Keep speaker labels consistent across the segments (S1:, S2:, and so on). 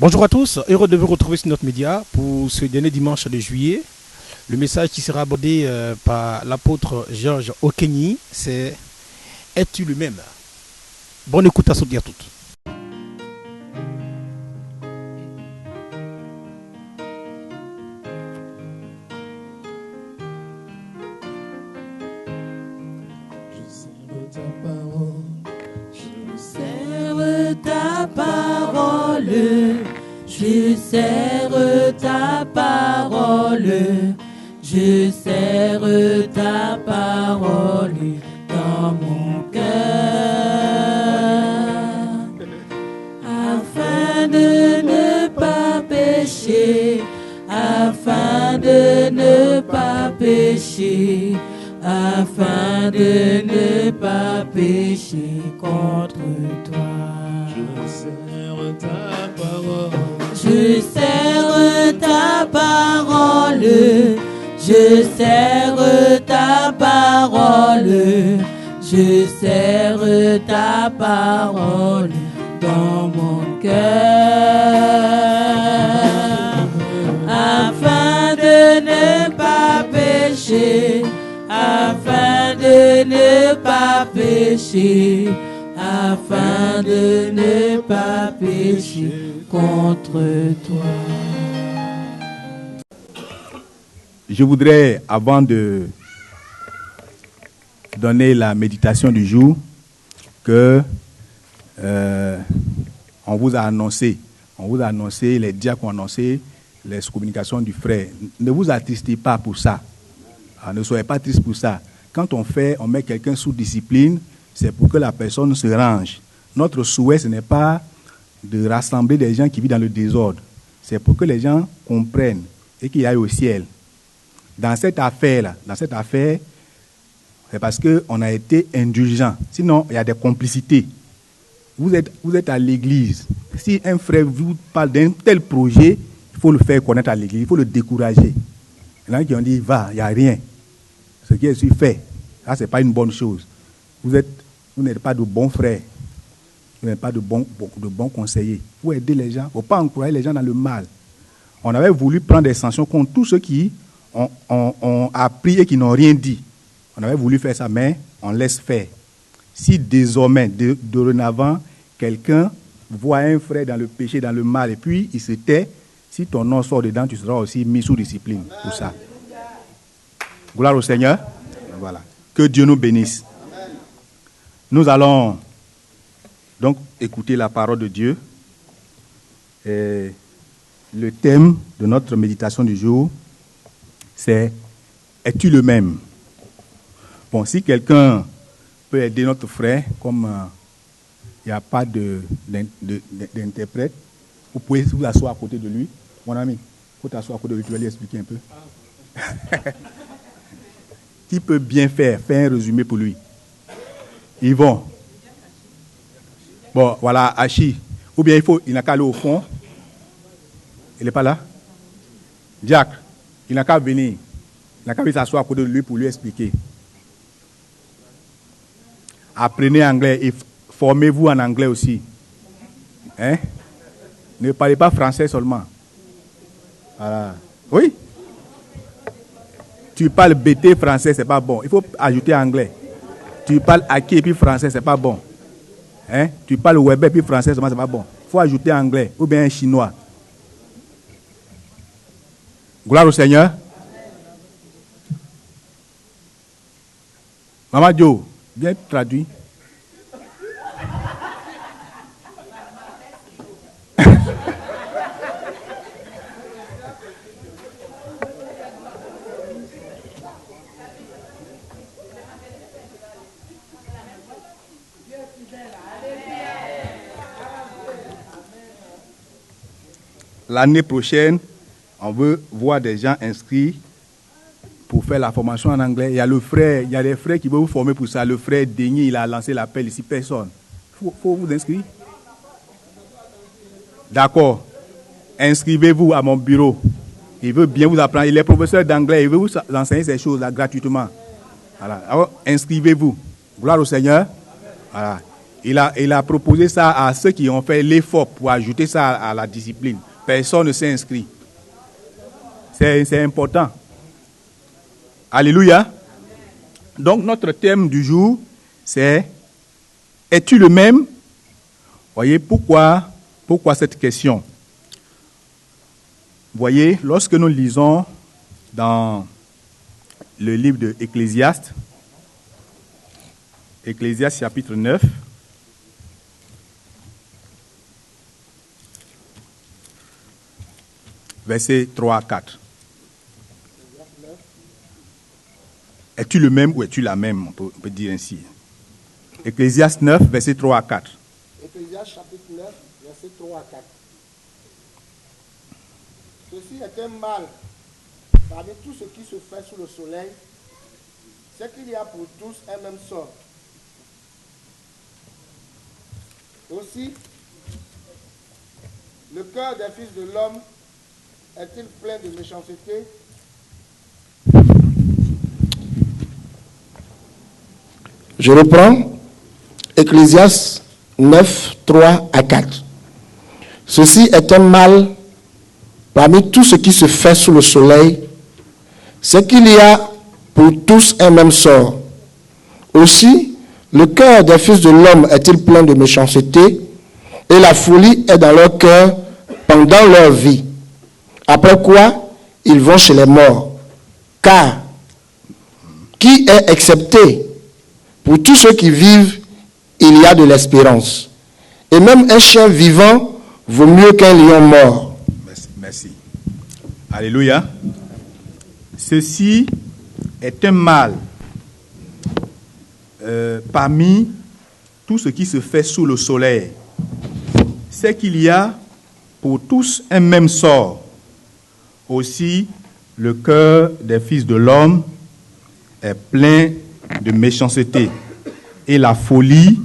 S1: Bonjour à tous, heureux de vous retrouver sur notre média pour ce dernier dimanche de juillet. Le message qui sera abordé par l'apôtre Georges Okenyi, c'est Es-tu le même? Bonne écoute à toutes et à toutes.
S2: Je serre ta parole, je serre ta parole dans mon cœur, afin de ne pas pécher, afin de ne pas pécher, afin de ne pas pécher contre toi. Je serre ta parole, je serre ta parole, je serre ta parole dans mon cœur, afin de ne pas pécher, afin de ne pas pécher, afin de ne pas pécher contre toi.
S3: Je voudrais, avant de donner la méditation du jour, que on vous a annoncé, les diacres ont annoncé les communications du frère. Ne vous attristez pas pour ça. Ne soyez pas triste pour ça. Quand on met quelqu'un sous discipline, c'est pour que la personne se range. Notre souhait, ce n'est pas de rassembler des gens qui vivent dans le désordre. C'est pour que les gens comprennent et qu'ils aillent au ciel. Dans cette affaire, c'est parce qu'on a été indulgent. Sinon, il y a des complicités. Vous êtes à l'église. Si un frère vous parle d'un tel projet, il faut le faire connaître à l'église, il faut le décourager. Il y en a qui ont dit, va, il n'y a rien. Ce qui est fait, ça, ce n'est pas une bonne chose. Vous n'êtes pas de bons frères. Vous n'êtes pas de bons conseillers. Vous aidez les gens. Il ne faut pas encourager les gens dans le mal. On avait voulu prendre des sanctions contre tous ceux qui ont appris et qui n'ont rien dit. On avait voulu faire ça, mais on laisse faire. Si désormais, dorénavant, quelqu'un voit un frère dans le péché, dans le mal, et puis il se tait, si ton nom sort dedans, tu seras aussi mis sous discipline pour ça. Gloire au Seigneur. Voilà. Que Dieu nous bénisse. Nous allons donc écouter la parole de Dieu. Et le thème de notre méditation du jour, c'est « Es-tu le même ?» Bon, si quelqu'un peut aider notre frère, comme il n'y a pas d'interprète, vous pouvez vous asseoir à côté de lui. Mon ami, il faut t'asseoir à côté de lui, tu vas lui expliquer un peu. Qui peut bien faire un résumé pour lui? Yvon. Bon, voilà, Hachi. Ou bien il n'a qu'à aller au fond. Il n'est pas là? Jacques, il n'a qu'à venir. Il n'a qu'à venir s'asseoir à côté de lui pour lui expliquer. Apprenez anglais et formez-vous en anglais aussi. Hein? Ne parlez pas français seulement. Voilà. Oui? Tu parles BT français, c'est pas bon. Il faut ajouter anglais. Tu parles Aki et puis français, c'est pas bon. Hein? Tu parles Web et puis français, c'est pas bon. Il faut ajouter anglais ou bien chinois. Gloire au Seigneur. Maman Joe, bien traduit. L'année prochaine, on veut voir des gens inscrits pour faire la formation en anglais. Il y a des frères qui veulent vous former pour ça. Le frère Denis, il a lancé l'appel ici, personne. Il faut vous inscrire. D'accord. Inscrivez-vous à mon bureau. Il veut bien vous apprendre. Il est professeur d'anglais. Il veut vous enseigner ces choses-là gratuitement. Voilà. Alors, inscrivez-vous. Gloire au Seigneur. Voilà. Il a proposé ça à ceux qui ont fait l'effort pour ajouter ça à la discipline. Personne ne s'est inscrit. C'est important. Alléluia. Donc notre thème du jour, c'est « Es-tu le même ?» Voyez, pourquoi cette question? Voyez, lorsque nous lisons dans le livre de Ecclésiaste, Ecclésiaste chapitre 9, versets 3 à 4. Es-tu le même ou es-tu la même? On peut dire ainsi. Ecclésiaste 9, versets 3 à 4.
S4: Ecclésiaste chapitre 9, versets 3 à 4. Ceci est un mal parmi tout ce qui se fait sous le soleil, c'est qu'il y a pour tous un même sort. Aussi, le cœur des fils de l'homme est-il plein de méchanceté? Je reprends. Ecclésiaste 9, 3 à 4. Ceci est un mal parmi tout ce qui se fait sous le soleil, c'est qu'il y a pour tous un même sort. Aussi, le cœur des fils de l'homme est-il plein de méchanceté, et la folie est dans leur cœur pendant leur vie. Après quoi, ils vont chez les morts. Car, qui est excepté? Pour tous ceux qui vivent, il y a de l'espérance. Et même un chien vivant vaut mieux qu'un lion mort.
S3: Merci. Alléluia. Ceci est un mal parmi tout ce qui se fait sous le soleil. C'est qu'il y a pour tous un même sort. Aussi, le cœur des fils de l'homme est plein de méchanceté et la folie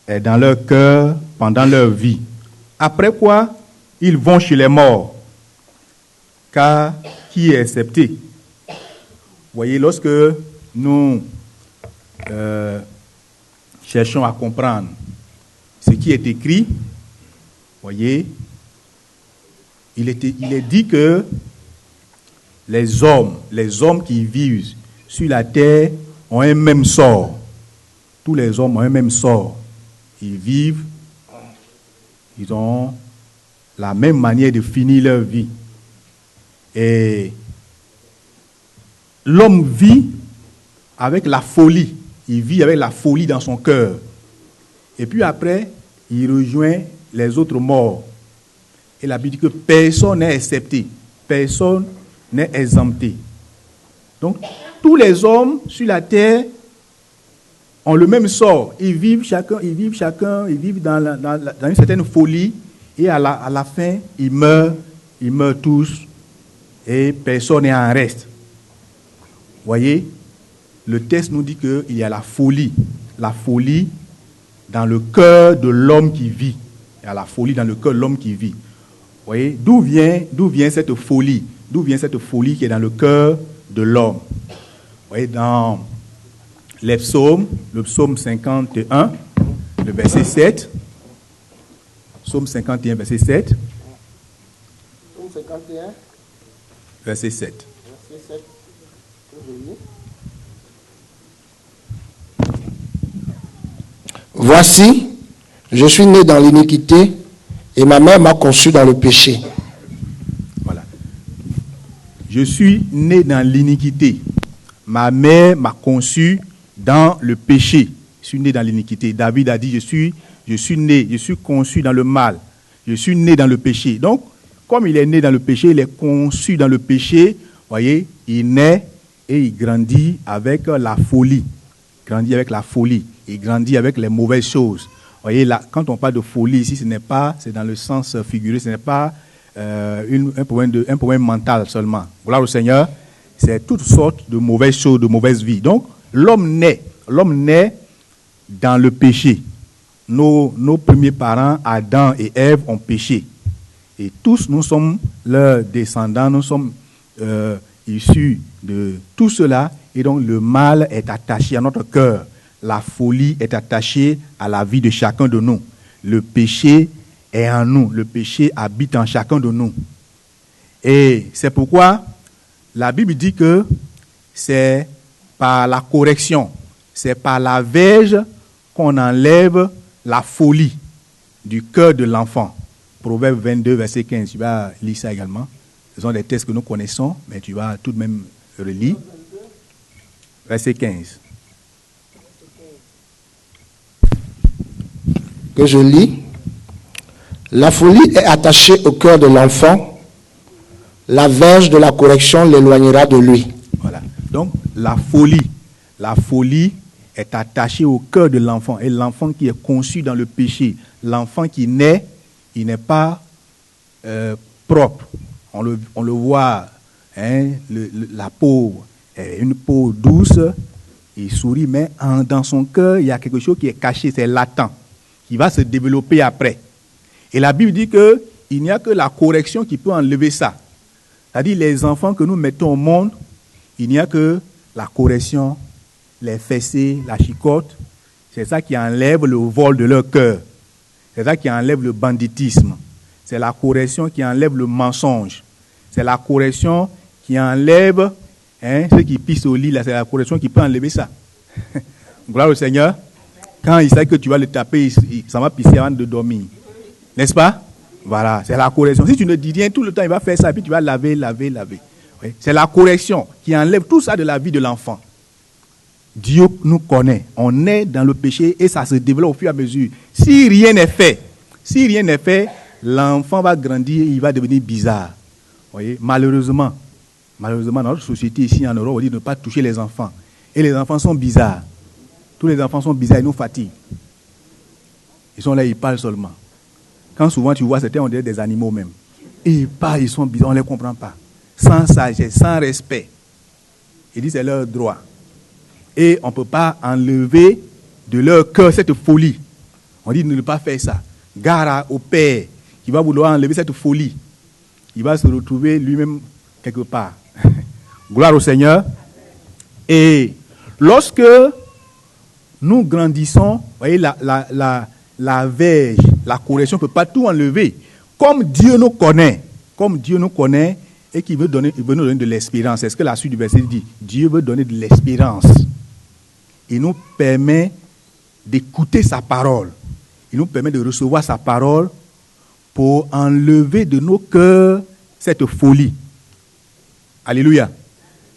S3: est dans leur cœur pendant leur vie. Après quoi, ils vont chez les morts. Car qui est accepté? Voyez, lorsque nous cherchons à comprendre ce qui est écrit, voyez, il est dit que les hommes qui vivent sur la terre ont un même sort. Tous les hommes ont un même sort. Ils vivent, ils ont la même manière de finir leur vie. Et l'homme vit avec la folie. Il vit avec la folie dans son cœur. Et puis après, il rejoint les autres morts. Et la Bible dit que personne n'est excepté. Personne n'est exempté. Donc, tous les hommes sur la terre ont le même sort. Ils vivent dans une certaine folie. Et à la fin, ils meurent tous. Et personne n'est en reste. Voyez, le texte nous dit qu'il y a la folie dans le cœur de l'homme qui vit. Il y a la folie dans le cœur de l'homme qui vit. Voyez, d'où vient cette folie? D'où vient cette folie qui est dans le cœur de l'homme? Voyez, dans les psaumes, le psaume 51, le verset 7. Psaume 51, verset 7.
S4: Psaume 51.
S3: Verset 7.
S4: Verset 7. Voici, je suis né dans l'iniquité et ma mère m'a conçu dans le péché.
S3: Voilà. Je suis né dans l'iniquité. Ma mère m'a conçu dans le péché. Je suis né dans l'iniquité. David a dit, je suis conçu dans le mal. Je suis né dans le péché. Donc, comme il est né dans le péché, il est conçu dans le péché. Voyez, il naît et il grandit avec la folie. Il grandit avec la folie. Il grandit avec les mauvaises choses. Voyez, là, quand on parle de folie ici, c'est dans le sens figuré, ce n'est pas un problème mental seulement. Gloire au Seigneur, c'est toutes sortes de mauvaises choses, de mauvaises vies. Donc, l'homme naît dans le péché. Nos premiers parents, Adam et Ève, ont péché. Et tous, nous sommes leurs descendants, nous sommes issus de tout cela. Et donc, le mal est attaché à notre cœur. la folie est attachée à la vie de chacun de nous. Le péché est en nous. Le péché habite en chacun de nous. Et c'est pourquoi la Bible dit que c'est par la correction, c'est par la verge qu'on enlève la folie du cœur de l'enfant. Proverbe 22, verset 15. Tu vas lire ça également. Ce sont des textes que nous connaissons, mais tu vas tout de même relire. Verset 15.
S4: Que je lis. La folie est attachée au cœur de l'enfant. La verge de la correction l'éloignera de lui.
S3: Voilà. Donc, la folie est attachée au cœur de l'enfant. Et l'enfant qui est conçu dans le péché, l'enfant qui naît, il n'est pas propre. On le voit, hein, la peau est une peau douce, il sourit, mais dans son cœur, il y a quelque chose qui est caché, c'est latent, qui va se développer après. Et la Bible dit qu'il n'y a que la correction qui peut enlever ça. C'est-à-dire les enfants que nous mettons au monde, il n'y a que la correction, les fessées, la chicotte. C'est ça qui enlève le vol de leur cœur. C'est ça qui enlève le banditisme. C'est la correction qui enlève le mensonge. C'est la correction qui enlève ceux qui pissent au lit. Là, c'est la correction qui peut enlever ça. Gloire au Seigneur. Quand il sait que tu vas le taper, ça va pisser avant de dormir. N'est-ce pas? Voilà, c'est la correction. Si tu ne dis rien, tout le temps, il va faire ça, et puis tu vas laver. Oui. C'est la correction qui enlève tout ça de la vie de l'enfant. Dieu nous connaît. On est dans le péché et ça se développe au fur et à mesure. Si rien n'est fait, l'enfant va grandir et il va devenir bizarre. Vous voyez? Malheureusement, dans notre société ici en Europe, on dit de ne pas toucher les enfants. Et les enfants sont bizarres. Tous les enfants sont bizarres, ils nous fatiguent. Ils sont là, ils parlent seulement. Quand souvent tu vois certains, on dirait des animaux même. Et ils parlent, ils sont bizarres, on ne les comprend pas. Sans sagesse, sans respect. Ils disent c'est leur droit. Et on ne peut pas enlever de leur cœur cette folie. On dit de ne pas faire ça. Gare au père qui va vouloir enlever cette folie. Il va se retrouver lui-même quelque part. Gloire au Seigneur. Et lorsque nous grandissons, vous voyez, la verge, la correction ne peut pas tout enlever. Comme Dieu nous connaît et qu'il veut nous donner de l'espérance. C'est ce que la suite du verset dit. Dieu veut donner de l'espérance. Il nous permet d'écouter sa parole. Il nous permet de recevoir sa parole pour enlever de nos cœurs cette folie. Alléluia.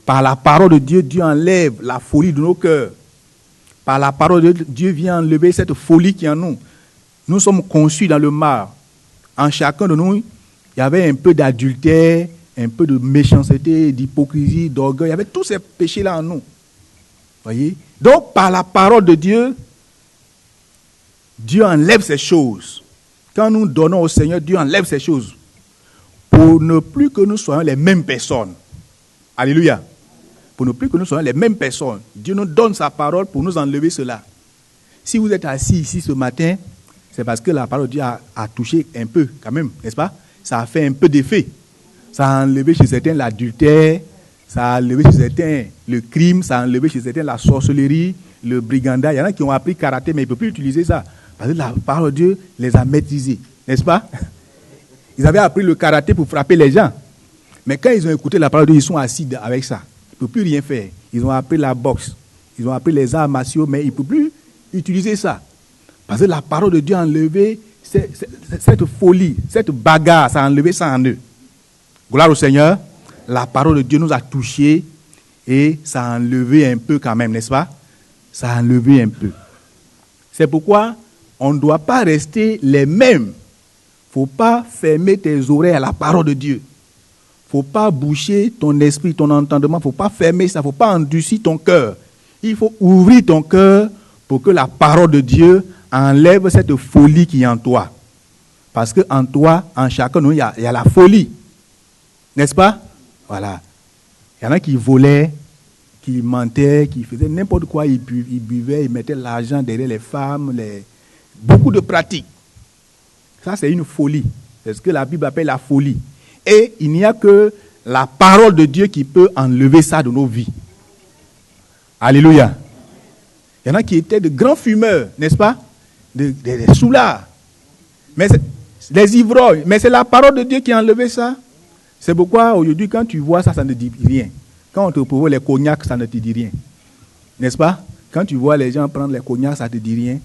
S3: Par la parole de Dieu, Dieu enlève la folie de nos cœurs. Par la parole de Dieu vient enlever cette folie qui est en nous. Nous sommes conçus dans le mal. En chacun de nous, il y avait un peu d'adultère, un peu de méchanceté, d'hypocrisie, d'orgueil. Il y avait tous ces péchés-là en nous. Voyez? Donc, par la parole de Dieu, Dieu enlève ces choses. Quand nous donnons au Seigneur, Dieu enlève ces choses. Pour ne plus que nous soyons les mêmes personnes. Alléluia. Pour ne plus que nous soyons les mêmes personnes. Dieu nous donne sa parole pour nous enlever cela. Si vous êtes assis ici ce matin, c'est parce que la parole de Dieu a touché un peu, quand même, n'est-ce pas? Ça a fait un peu d'effet. Ça a enlevé chez certains l'adultère, ça a enlevé chez certains le crime, ça a enlevé chez certains la sorcellerie, le brigandage. Il y en a qui ont appris karaté, mais ils ne peuvent plus utiliser ça. Parce que la parole de Dieu les a maîtrisés, n'est-ce pas? Ils avaient appris le karaté pour frapper les gens. Mais quand ils ont écouté la parole de Dieu, ils sont assis avec ça. Ils ne peuvent plus rien faire. Ils ont appris la boxe, ils ont appris les arts martiaux, mais ils ne peuvent plus utiliser ça. Parce que la parole de Dieu a enlevé cette folie, cette bagarre, ça a enlevé ça en eux. Gloire au Seigneur. La parole de Dieu nous a touchés et ça a enlevé un peu quand même, n'est-ce pas? Ça a enlevé un peu. C'est pourquoi on ne doit pas rester les mêmes. Il ne faut pas fermer tes oreilles à la parole de Dieu. Il ne faut pas boucher ton esprit, ton entendement. Il ne faut pas fermer ça. Il ne faut pas endurcir ton cœur. Il faut ouvrir ton cœur pour que la parole de Dieu enlève cette folie qui est en toi. Parce qu'en toi, en chacun de nous, il y a la folie. N'est-ce pas? Voilà. Il y en a qui volaient, qui mentaient, qui faisaient n'importe quoi. Ils buvaient, ils mettaient l'argent derrière les femmes. Beaucoup de pratiques. Ça, c'est une folie. C'est ce que la Bible appelle la folie. Et il n'y a que la parole de Dieu qui peut enlever ça de nos vies. Alléluia. Il y en a qui étaient de grands fumeurs, n'est-ce pas? Des soulards. Mais les ivrognes. Mais c'est la parole de Dieu qui a enlevé ça. C'est pourquoi aujourd'hui, quand tu vois ça, ça ne dit rien. Quand on te propose les cognacs, ça ne te dit rien. N'est-ce pas? Quand tu vois les gens prendre les cognacs, ça ne te dit rien.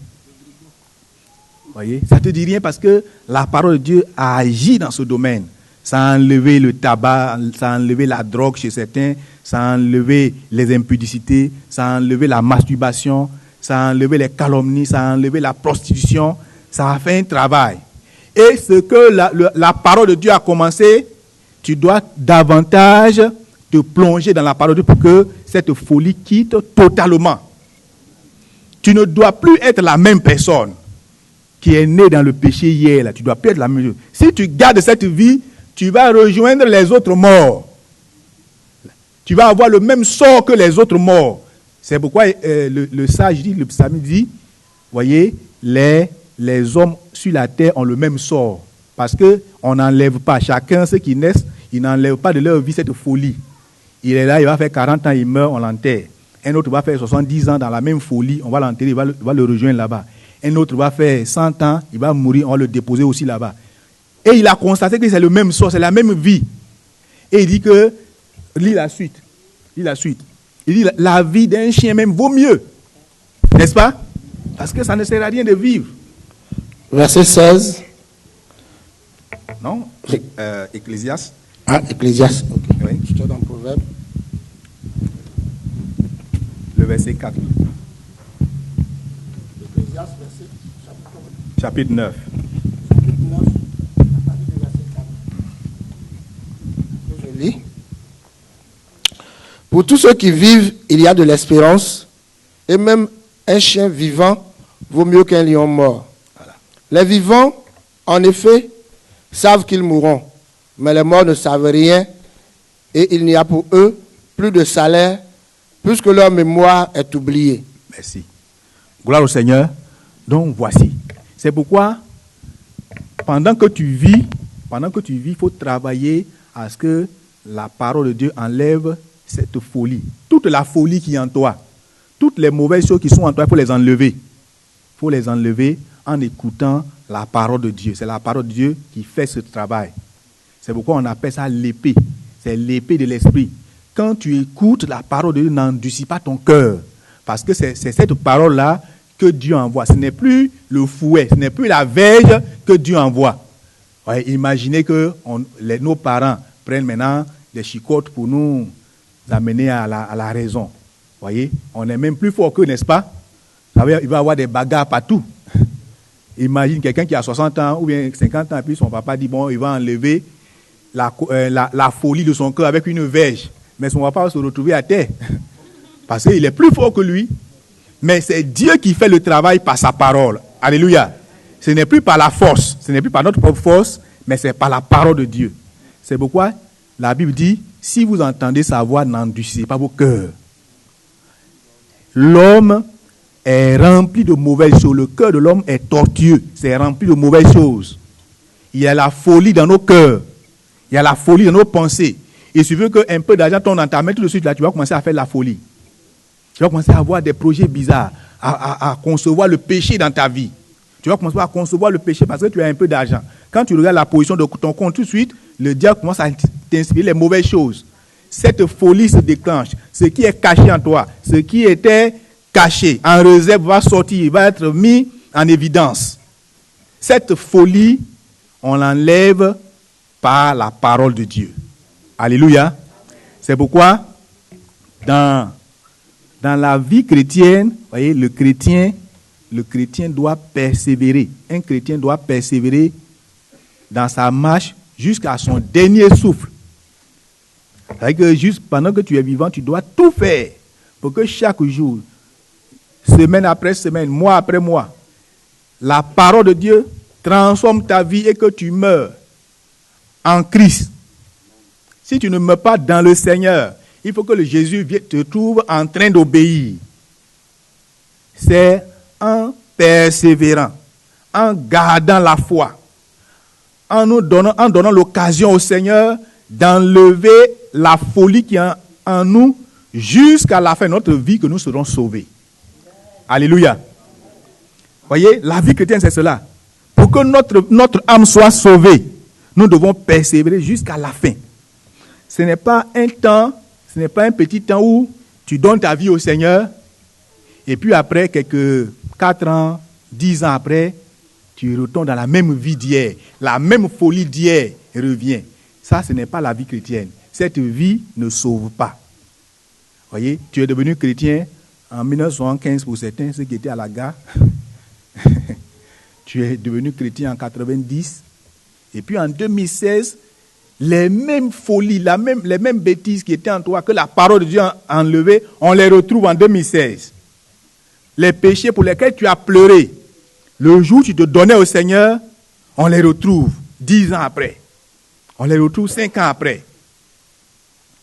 S3: Voyez? Ça ne te dit rien parce que la parole de Dieu a agi dans ce domaine. Ça a enlevé le tabac, ça a enlevé la drogue chez certains, ça a enlevé les impudicités, ça a enlevé la masturbation, ça a enlevé les calomnies, ça a enlevé la prostitution. Ça a fait un travail. Et ce que la parole de Dieu a commencé, tu dois davantage te plonger dans la parole de Dieu pour que cette folie quitte totalement. Tu ne dois plus être la même personne qui est née dans le péché hier. Là. Tu ne dois plus être la même chose. Si tu gardes cette vie, tu vas rejoindre les autres morts. Tu vas avoir le même sort que les autres morts. C'est pourquoi le sage dit, le psalmiste dit, voyez, les hommes sur la terre ont le même sort. Parce qu'on n'enlève pas, chacun, ceux qui naissent, ils n'enlèvent pas de leur vie cette folie. Il est là, il va faire 40 ans, il meurt, on l'enterre. Un autre va faire 70 ans dans la même folie, on va l'enterrer, il va le rejoindre là-bas. Un autre va faire 100 ans, il va mourir, on va le déposer aussi là-bas. Et il a constaté que c'est le même sort, c'est la même vie. Et il dit que, lis la suite. Il dit la vie d'un chien même vaut mieux. N'est-ce pas? Parce que ça ne sert à rien de vivre.
S4: Verset 16.
S3: Non, Ecclésiaste.
S4: Ah, Ecclésiaste. Okay.
S3: Oui.
S4: Je te donne Proverbe.
S3: Le verset 4.
S4: Ecclésiaste,
S3: chapitre 9.
S4: Chapitre 9, à partir du verset 4. Je lis. Pour tous ceux qui vivent, il y a de l'espérance, et même un chien vivant vaut mieux qu'un lion mort. Voilà. Les vivants, en effet, savent qu'ils mourront, mais les morts ne savent rien, et il n'y a pour eux plus de salaire, puisque leur mémoire est oubliée.
S3: Merci. Gloire au Seigneur. Donc voici. C'est pourquoi, pendant que tu vis, il faut travailler à ce que la parole de Dieu enlève cette folie. Toute la folie qui est en toi, toutes les mauvaises choses qui sont en toi, il faut les enlever. Il faut les enlever en écoutant la parole de Dieu. C'est la parole de Dieu qui fait ce travail. C'est pourquoi on appelle ça l'épée. C'est l'épée de l'esprit. Quand tu écoutes la parole de Dieu, n'endurcis pas ton cœur. Parce que c'est cette parole-là que Dieu envoie. Ce n'est plus le fouet, ce n'est plus la verge que Dieu envoie. Ouais, imaginez que nos parents prennent maintenant des chicottes pour nous amener à la raison. Voyez, on est même plus fort qu'eux, n'est-ce pas? Il va y avoir des bagarres partout. Imagine quelqu'un qui a 60 ans ou bien 50 ans, et puis son papa dit, bon, il va enlever la folie de son cœur avec une verge. Mais son papa va se retrouver à terre. Parce qu'il est plus fort que lui. Mais c'est Dieu qui fait le travail par sa parole. Alléluia. Ce n'est plus par la force, ce n'est plus par notre propre force, mais c'est par la parole de Dieu. C'est pourquoi la Bible dit, si vous entendez sa voix, n'endurcissez pas vos cœurs. L'homme est rempli de mauvaises choses. Le cœur de l'homme est tortueux. C'est rempli de mauvaises choses. Il y a la folie dans nos cœurs. Il y a la folie dans nos pensées. Et si tu veux qu'un peu d'argent tombe dans ta main, tout de suite, là, tu vas commencer à faire la folie. Tu vas commencer à avoir des projets bizarres, à concevoir le péché dans ta vie. Tu vas commencer à concevoir le péché parce que tu as un peu d'argent. Quand tu regardes la position de ton compte, tout de suite, le diable commence à t'inspirer les mauvaises choses. Cette folie se déclenche. Ce qui est caché en toi, ce qui était caché, en réserve, va sortir, va être mis en évidence. Cette folie, on l'enlève par la parole de Dieu. Alléluia. C'est pourquoi, dans la vie chrétienne, voyez, le chrétien doit persévérer. Un chrétien doit persévérer dans sa marche jusqu'à son dernier souffle. C'est-à-dire que juste pendant que tu es vivant, tu dois tout faire pour que chaque jour, semaine après semaine, mois après mois, la parole de Dieu transforme ta vie et que tu meurs en Christ. Si tu ne meurs pas dans le Seigneur, il faut que le Jésus te trouve en train d'obéir. C'est en persévérant, en gardant la foi, en donnant l'occasion au Seigneur d'enlever la folie qui est en nous jusqu'à la fin de notre vie que nous serons sauvés. Alléluia. Voyez, la vie chrétienne, c'est cela. Pour que notre âme soit sauvée, nous devons persévérer jusqu'à la fin. Ce n'est pas un temps, ce n'est pas un petit temps où tu donnes ta vie au Seigneur et puis après, quelques 4 ans, 10 ans après, tu retournes dans la même vie d'hier. La même folie d'hier revient. Ça, ce n'est pas la vie chrétienne. Cette vie ne sauve pas. Voyez, tu es devenu chrétien en 1975 pour certains, ceux qui étaient à la gare. Tu es devenu chrétien en 90. Et puis en 2016, les mêmes folies, les mêmes bêtises qui étaient en toi, que la parole de Dieu a enlevées, on les retrouve en 2016. Les péchés pour lesquels tu as pleuré, le jour où tu te donnais au Seigneur, on les retrouve 10 ans après. On les retrouve 5 ans après.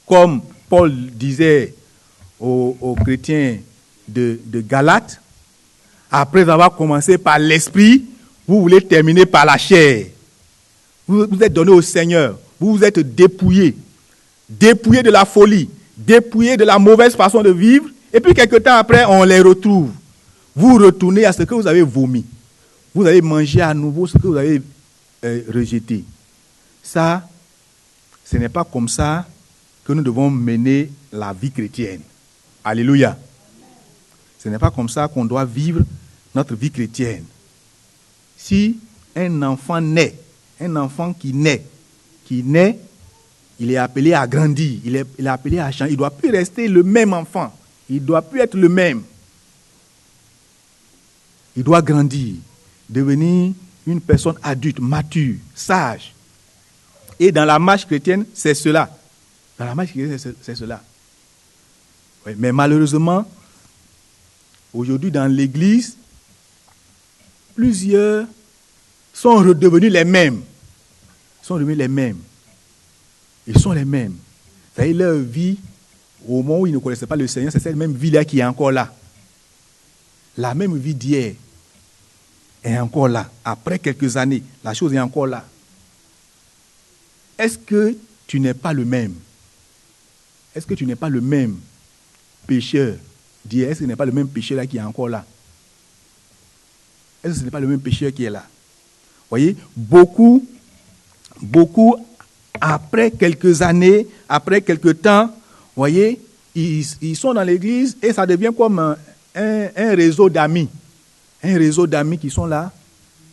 S3: Comme Paul disait aux chrétiens de Galate, après avoir commencé par l'esprit, vous voulez terminer par la chair. Vous vous êtes donné au Seigneur. Vous vous êtes dépouillé. Dépouillé de la folie. Dépouillé de la mauvaise façon de vivre. Et puis quelque temps après, on les retrouve. Vous retournez à ce que vous avez vomi. Vous allez manger à nouveau ce que vous avez rejeté. Ça, ce n'est pas comme ça que nous devons mener la vie chrétienne. Alléluia. Ce n'est pas comme ça qu'on doit vivre notre vie chrétienne. Si un enfant naît, un enfant qui naît, il est appelé à grandir, il est appelé à changer. Il ne doit plus rester le même enfant. Il ne doit plus être le même. Il doit grandir, devenir une personne adulte, mature, sage. Et dans la marche chrétienne, c'est cela. Dans la marche chrétienne, c'est cela. Oui, mais malheureusement, aujourd'hui dans l'Église, plusieurs sont redevenus les mêmes. Ils sont devenus les mêmes. Ils sont les mêmes. C'est-à-dire leur vie, au moment où ils ne connaissaient pas le Seigneur, c'est cette même vie-là qui est encore là. La même vie d'hier est encore là. Après quelques années, la chose est encore là. Est-ce que tu n'es pas le même? Est-ce que tu n'es pas le même pécheur d'hier? Est-ce que ce n'est pas le même pécheur là qui est encore là? Est-ce que ce n'est pas le même pécheur qui est là? Vous voyez, beaucoup, après quelques années, après quelques temps, vous voyez, ils sont dans l'église et ça devient comme un réseau d'amis. Un réseau d'amis qui sont là.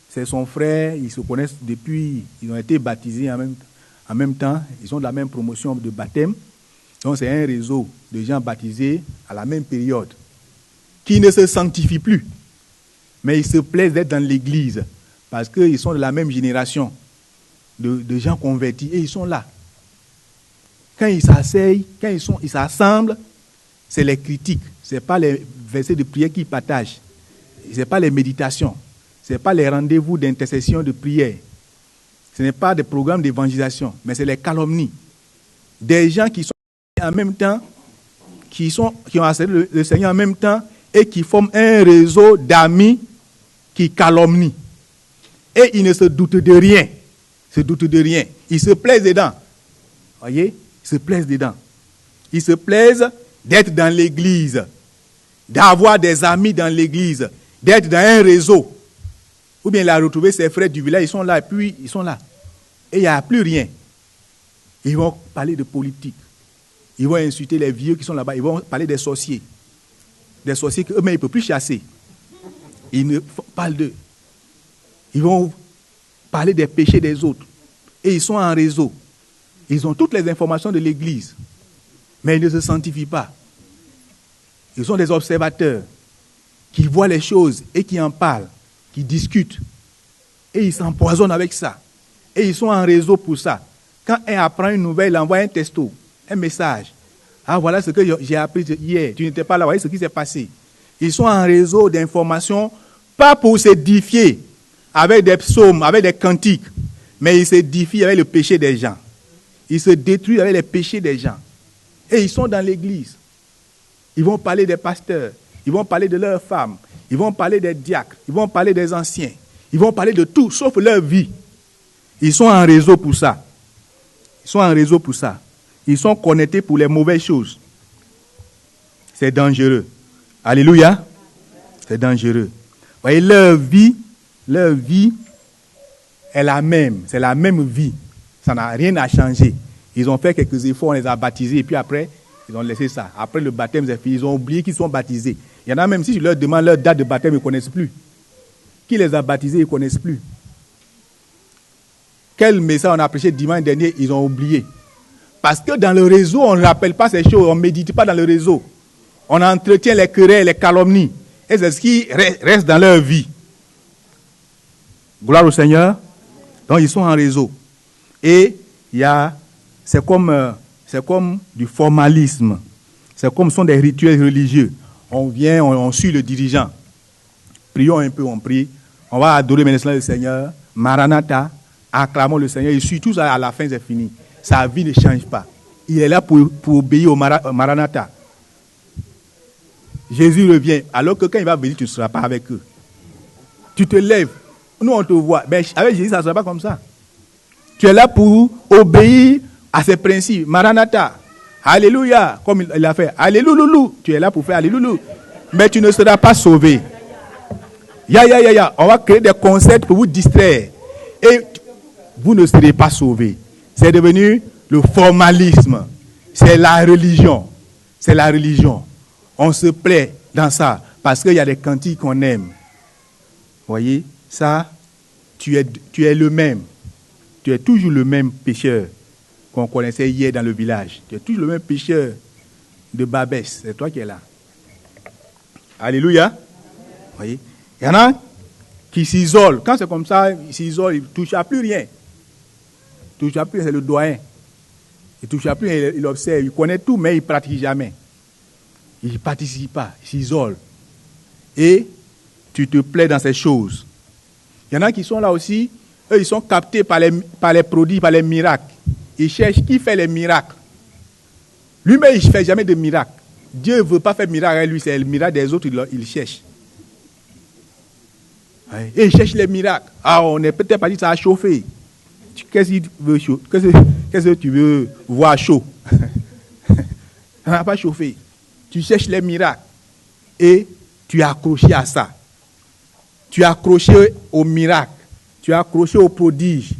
S3: C'est son frère, ils se connaissent depuis, ils ont été baptisés en même temps, ils ont de la même promotion de baptême. Donc c'est un réseau de gens baptisés à la même période, qui ne se sanctifient plus, mais ils se plaisent d'être dans l'église, parce qu'ils sont de la même génération de gens convertis, et ils sont là. Quand ils s'asseyent, quand ils s'assemblent, c'est les critiques, ce n'est pas les versets de prière qu'ils partagent, ce n'est pas les méditations, ce n'est pas les rendez-vous d'intercession de prière, ce n'est pas des programmes d'évangélisation, mais c'est les calomnies. Des gens qui sont en même temps, qui ont accepté le Seigneur en même temps et qui forment un réseau d'amis qui calomnient. Et ils ne se doutent de rien. Ils se plaisent dedans. Voyez? Ils se plaisent dedans. Ils se plaisent d'être dans l'église, d'avoir des amis dans l'église, d'être dans un réseau. Ou bien il a retrouvé ses frères du village, ils sont là, et puis ils sont là. Et il n'y a plus rien. Ils vont parler de politique. Ils vont insulter les vieux qui sont là-bas. Ils vont parler des sorciers. Des sorciers qu'eux-mêmes, ils ne peuvent plus chasser. Ils ne parlent d'eux. Ils vont parler des péchés des autres. Et ils sont en réseau. Ils ont toutes les informations de l'Église. Mais ils ne se sanctifient pas. Ils sont des observateurs qui voient les choses et qui en parlent, qui discutent. Et ils s'empoisonnent avec ça. Et ils sont en réseau pour ça. Quand un apprend une nouvelle, il envoie un texto, un message. Ah, voilà ce que j'ai appris hier. Tu n'étais pas là, voyez ce qui s'est passé. Ils sont en réseau d'informations, pas pour s'édifier avec des psaumes, avec des cantiques, mais ils s'édifient avec le péché des gens. Ils se détruisent avec les péchés des gens. Et ils sont dans l'église. Ils vont parler des pasteurs, ils vont parler de leurs femmes, ils vont parler des diacres, ils vont parler des anciens, ils vont parler de tout, sauf leur vie. Ils sont en réseau pour ça. Ils sont connectés pour les mauvaises choses. C'est dangereux. Alléluia. C'est dangereux. Vous voyez, leur vie est la même. C'est la même vie. Ça n'a rien à changer. Ils ont fait quelques efforts, on les a baptisés, et puis après, ils ont laissé ça. Après le baptême, c'est fini. Ils ont oublié qu'ils sont baptisés. Il y en a même, si je leur demande leur date de baptême, ils ne connaissent plus. Qui les a baptisés, ils ne connaissent plus. Quel message on a prêché dimanche dernier, ils ont oublié. Parce que dans le réseau, on ne rappelle pas ces choses, on ne médite pas dans le réseau. On entretient les querelles, les calomnies. Et c'est ce qui reste dans leur vie. Gloire au Seigneur. Donc ils sont en réseau. Et c'est comme du formalisme. C'est comme ce sont des rituels religieux. On vient, on suit le dirigeant. Prions un peu, on prie. On va adorer maintenant le Seigneur. Maranatha, acclamons le Seigneur. Il suit tout ça, à la fin c'est fini. Sa vie ne change pas. Il est là pour obéir au Maranatha. Jésus revient. Alors que quand il va venir, tu ne seras pas avec eux. Tu te lèves. Nous, on te voit. Mais avec Jésus, ça ne sera pas comme ça. Tu es là pour obéir à ses principes. Maranatha. Alléluia. Comme il a fait. Alléluia. Tu es là pour faire Alléluia. Mais tu ne seras pas sauvé. On va créer des concepts pour vous distraire. Et vous ne serez pas sauvés. C'est devenu le formalisme. C'est la religion. C'est la religion. On se plaît dans ça parce qu'il y a des cantiques qu'on aime. Vous voyez, ça, tu es le même. Tu es toujours le même pécheur qu'on connaissait hier dans le village. Tu es toujours le même pécheur de Babès. C'est toi qui es là. Alléluia. Vous voyez, il y en a qui s'isolent. Quand c'est comme ça, ils s'isolent, ils ne touchent à plus rien. Il ne touche plus, c'est le doyen. Il ne touche plus, il observe, il connaît tout, mais il ne pratique jamais. Il ne participe pas, il s'isole. Et tu te plais dans ces choses. Il y en a qui sont là aussi, eux, ils sont captés par les prodiges, par les miracles. Ils cherchent qui fait les miracles. Lui-même, il ne fait jamais de miracles. Dieu ne veut pas faire miracle avec lui, c'est le miracle des autres, il cherche. Et il cherche les miracles. Ah, on est peut-être pas dit que ça a chauffé. Qu'est-ce que tu veux voir chaud? Ça n'a pas chauffé. Tu cherches les miracles et tu es accroché à ça. Tu es accroché au miracle. Tu es accroché au prodige.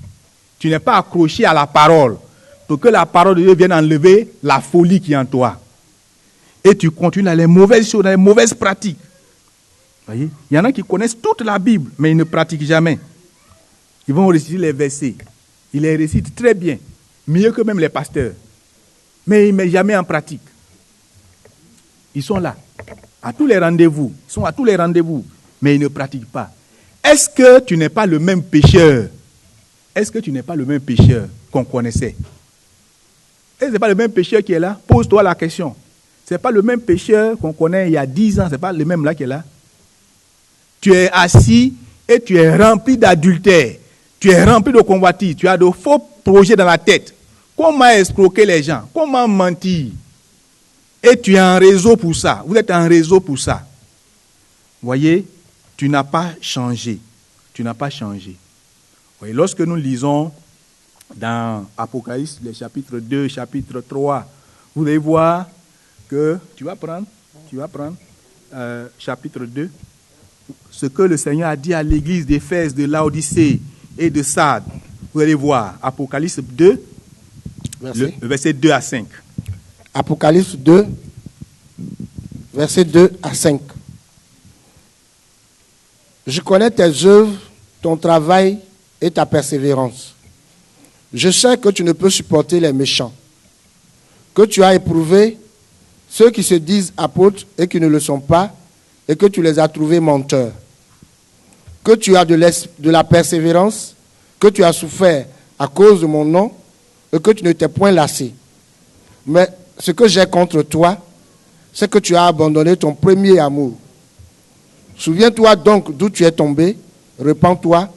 S3: Tu n'es pas accroché à la parole. Pour que la parole de Dieu vienne enlever la folie qui est en toi. Et tu continues dans les mauvaises choses, dans les mauvaises pratiques. Voyez? Il y en a qui connaissent toute la Bible, mais ils ne pratiquent jamais. Ils vont réciter les versets. Ils les récitent très bien, mieux que même les pasteurs. Mais ils ne mettent jamais en pratique. Ils sont là, à tous les rendez-vous. Ils sont à tous les rendez-vous, mais ils ne pratiquent pas. Est-ce que tu n'es pas le même pécheur? Est-ce que tu n'es pas le même pécheur qu'on connaissait? Est-ce que ce n'est pas le même pécheur qui est là? Pose-toi la question. Ce n'est pas le même pécheur qu'on connaît il y a 10 ans, ce n'est pas le même là qui est là. Tu es assis et tu es rempli d'adultère. Tu es rempli de convoitise. Tu as de faux projets dans la tête. Comment escroquer les gens? Comment mentir? Et tu es en réseau pour ça. Vous êtes en réseau pour ça. Vous voyez, tu n'as pas changé. Tu n'as pas changé. Vous voyez, lorsque nous lisons dans Apocalypse, les chapitres 2, chapitre 3, vous allez voir que, tu vas prendre chapitre 2, ce que le Seigneur a dit à l'église d'Éphèse, de Laodicée et de Sardes. Vous allez voir, Apocalypse 2, verset 2 à 5.
S4: Apocalypse 2, verset 2 à 5. Je connais tes œuvres, ton travail et ta persévérance. Je sais que tu ne peux supporter les méchants, que tu as éprouvé ceux qui se disent apôtres et qui ne le sont pas, et que tu les as trouvés menteurs, que tu as de la persévérance, que tu as souffert à cause de mon nom, et que tu ne t'es point lassé. Mais ce que j'ai contre toi, c'est que tu as abandonné ton premier amour. Souviens-toi donc d'où tu es tombé, repens-toi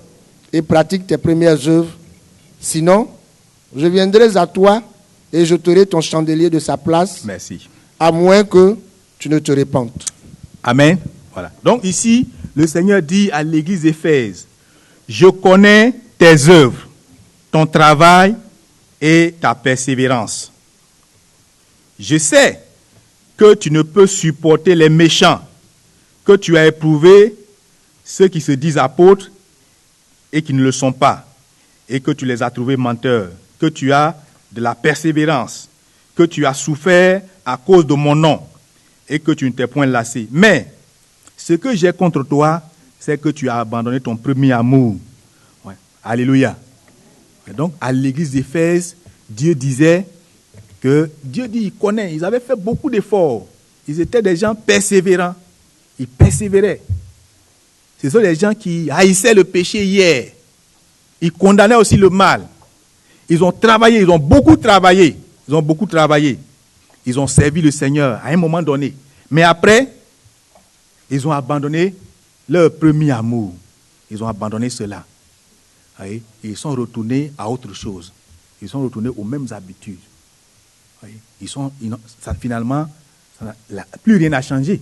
S4: et pratique tes premières œuvres. Sinon, je viendrai à toi et j'ôterai ton chandelier de sa place.
S3: Merci.
S4: À moins que tu ne te répandes.
S3: Amen. Voilà. Donc ici, le Seigneur dit à l'église d'Éphèse, je connais tes œuvres, ton travail et ta persévérance. Je sais que tu ne peux supporter les méchants, que tu as éprouvé ceux qui se disent apôtres et qui ne le sont pas, et que tu les as trouvés menteurs, que tu as de la persévérance, que tu as souffert à cause de mon nom, et que tu ne t'es point lassé. Mais ce que j'ai contre toi, c'est que tu as abandonné ton premier amour. Ouais. Alléluia. Et donc, à l'église d'Éphèse, Dieu disait que, Dieu dit, il connaît, ils avaient fait beaucoup d'efforts. Ils étaient des gens persévérants. Ils persévéraient. Ce sont des gens qui haïssaient le péché hier. Ils condamnaient aussi le mal. Ils ont travaillé, ils ont beaucoup travaillé. Ils ont beaucoup travaillé. Ils ont servi le Seigneur à un moment donné. Mais après, ils ont abandonné leur premier amour. Ils ont abandonné cela. Et ils sont retournés à autre chose. Ils sont retournés aux mêmes habitudes. Finalement, plus rien n'a changé.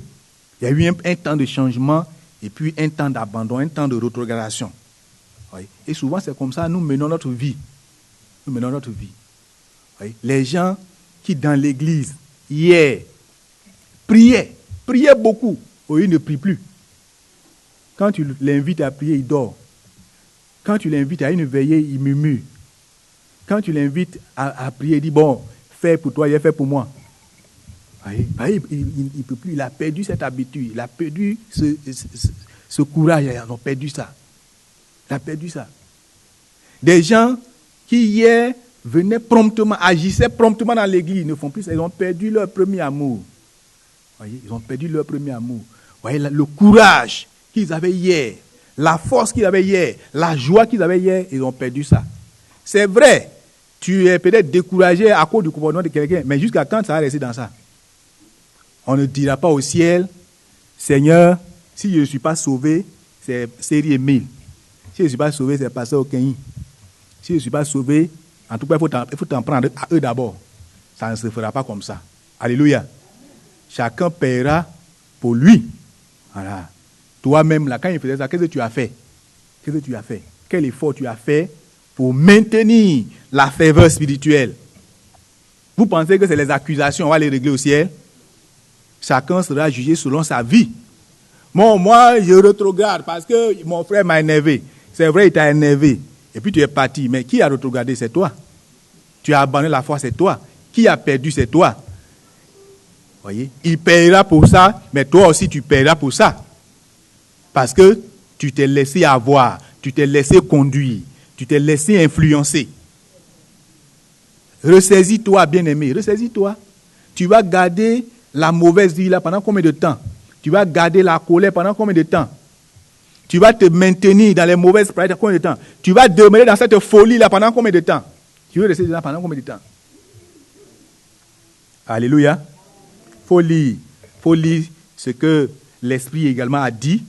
S3: Il y a eu un temps de changement et puis un temps d'abandon, un temps de rétrogradation. Et souvent, c'est comme ça, nous menons notre vie. Nous menons notre vie. Les gens qui, dans l'église, hier, priaient beaucoup, ils ne prient plus. Quand tu l'invites à prier, il dort. Quand tu l'invites à une veillée, il murmure. Quand tu l'invites à prier, il dit, bon, fais pour toi, il est fait pour moi. Il ne peut plus, il a perdu cette habitude, il a perdu ce courage, ils ont perdu ça. Il a perdu ça. Des gens qui hier venaient promptement, agissaient promptement dans l'église, ne font plus ça, ils ont perdu leur premier amour. Ils ont perdu leur premier amour. Le courage qu'ils avaient hier, la force qu'ils avaient hier, la joie qu'ils avaient hier, ils ont perdu ça. C'est vrai, tu es peut-être découragé à cause du comportement de quelqu'un, mais jusqu'à quand ça va rester dans ça? On ne dira pas au ciel, Seigneur, si je ne suis pas sauvé, c'est série Émile. Si je ne suis pas sauvé, c'est pasteur Okenyi. Si je ne suis pas sauvé, en tout cas, il faut t'en prendre à eux d'abord. Ça ne se fera pas comme ça. Alléluia. Chacun paiera pour lui. Voilà. Toi-même, là, quand il faisait ça, qu'est-ce que tu as fait? Qu'est-ce que tu as fait? Quel effort tu as fait pour maintenir la ferveur spirituelle? Vous pensez que c'est les accusations, on va les régler au ciel? Chacun sera jugé selon sa vie. Bon, moi, je rétrograde parce que mon frère m'a énervé. C'est vrai, il t'a énervé. Et puis tu es parti. Mais qui a rétrogradé? C'est toi. Tu as abandonné la foi, c'est toi. Qui a perdu? C'est toi. Voyez? Il paiera pour ça, mais toi aussi tu paieras pour ça. Parce que tu t'es laissé avoir, tu t'es laissé conduire, tu t'es laissé influencer. Ressaisis-toi, bien-aimé, ressaisis-toi. Tu vas garder la mauvaise vie là pendant combien de temps? Tu vas garder la colère pendant combien de temps? Tu vas te maintenir dans les mauvaises pratiques pendant combien de temps? Tu vas demeurer dans cette folie là pendant combien de temps? Tu veux rester là pendant combien de temps? Alléluia. Faut lire ce que l'Esprit également a dit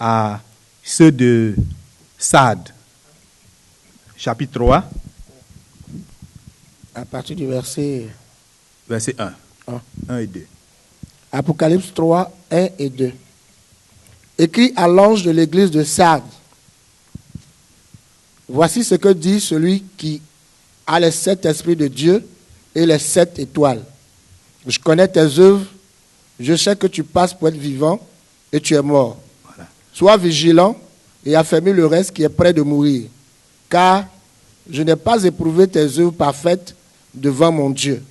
S3: à ceux de Sardes. Chapitre 3.
S4: À partir du verset
S3: 1. 1 et 2.
S4: Apocalypse 3, 1 et 2. Écrit à l'ange de l'église de Sardes. Voici ce que dit celui qui a les 7 esprits de Dieu et les 7 étoiles. Je connais tes œuvres, je sais que tu passes pour être vivant et tu es mort. Voilà. Sois vigilant et affermis le reste qui est près de mourir, car je n'ai pas éprouvé tes œuvres parfaites devant mon Dieu.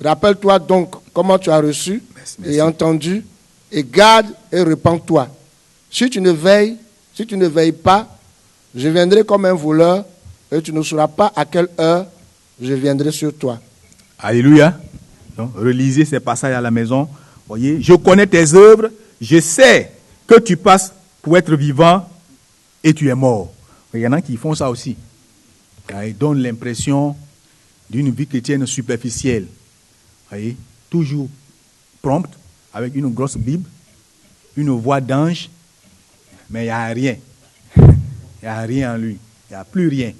S4: Rappelle-toi donc comment tu as reçu et entendu, et garde et repens-toi. Si tu ne veilles pas, je viendrai comme un voleur et tu ne sauras pas à quelle heure je viendrai sur toi.
S3: Alléluia. Donc, relisez ces passages à la maison. Voyez, je connais tes œuvres, je sais que tu passes pour être vivant et tu es mort. Il y en a qui font ça aussi. Ils donnent l'impression d'une vie chrétienne superficielle. Voyez, toujours prompte, avec une grosse Bible, une voix d'ange, mais il n'y a rien. Il n'y a rien en lui. Il n'y a plus rien.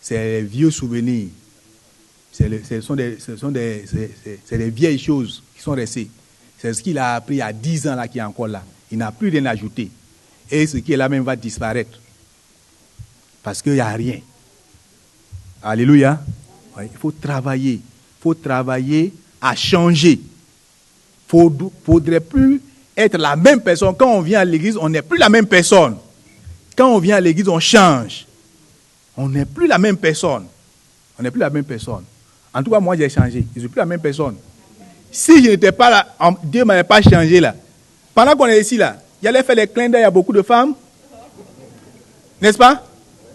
S3: C'est les vieux souvenirs. Ce sont des vieilles choses qui sont restées. C'est ce qu'il a appris il y a 10 ans là, qui est encore là. Il n'a plus rien ajouté. Et ce qui est là même va disparaître. Parce qu'il n'y a rien. Alléluia. Ouais, il faut travailler. Il faut travailler à changer. Il ne faudrait plus être la même personne. Quand on vient à l'église, on n'est plus la même personne. Quand on vient à l'église, on change. On n'est plus la même personne. On n'est plus la même personne. En tout cas, moi, j'ai changé. Je ne suis plus la même personne. Si je n'étais pas là, Dieu ne m'avait pas changé là. Pendant qu'on est ici là, il allait faire les clins d'œil à beaucoup de femmes. N'est-ce pas?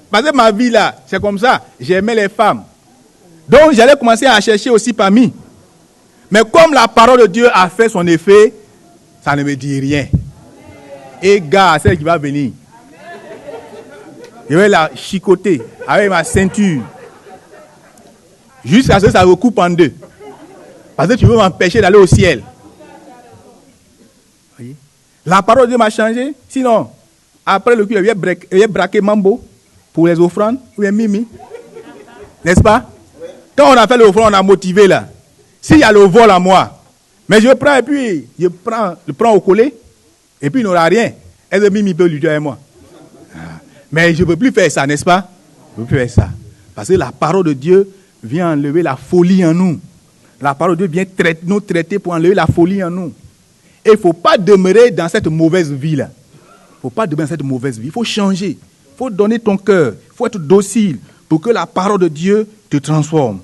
S3: Parce que ma vie là, c'est comme ça. J'aimais les femmes. Donc, j'allais commencer à chercher aussi parmi. Mais comme la parole de Dieu a fait son effet, ça ne me dit rien. Et gars, celle qui va venir, je vais la chicoter avec ma ceinture. Jusqu'à ce que ça recoupe en deux. Parce que tu veux m'empêcher d'aller au ciel. Voyez? La parole de Dieu m'a changé. Sinon, après le culte, il y a braqué Mambo pour les offrandes. Ou bien Mimi. N'est-ce pas? Quand on a fait l'offrande, on a motivé là. S'il y a le vol à moi, mais je prends et puis je prends au collet, et puis il n'aura rien. Est-ce que Mimi peut lui dire avec moi? Mais je ne peux plus faire ça, n'est-ce pas? Je ne peux plus faire ça. Parce que la parole de Dieu vient enlever la folie en nous. La parole de Dieu vient nous traiter pour enlever la folie en nous. Et il ne faut pas demeurer dans cette mauvaise vie-là. Il ne faut pas demeurer dans cette mauvaise vie. Il faut changer. Il faut donner ton cœur. Il faut être docile pour que la parole de Dieu te transforme.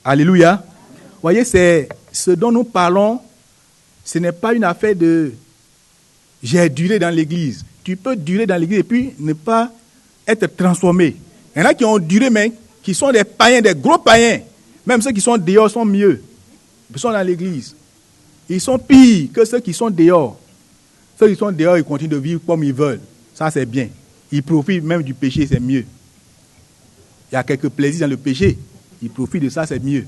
S3: Alléluia. Vous voyez, c'est ce dont nous parlons. Ce n'est pas une affaire de j'ai duré dans l'église. Tu peux durer dans l'église et puis ne pas être transformé. Il y en a qui ont duré, mais qui sont des païens, des gros païens. Même ceux qui sont dehors sont mieux. Ils sont dans l'église. Ils sont pires que ceux qui sont dehors. Ceux qui sont dehors, ils continuent de vivre comme ils veulent. Ça, c'est bien. Ils profitent même du péché, c'est mieux. Il y a quelques plaisirs dans le péché. Ils profitent de ça, c'est mieux.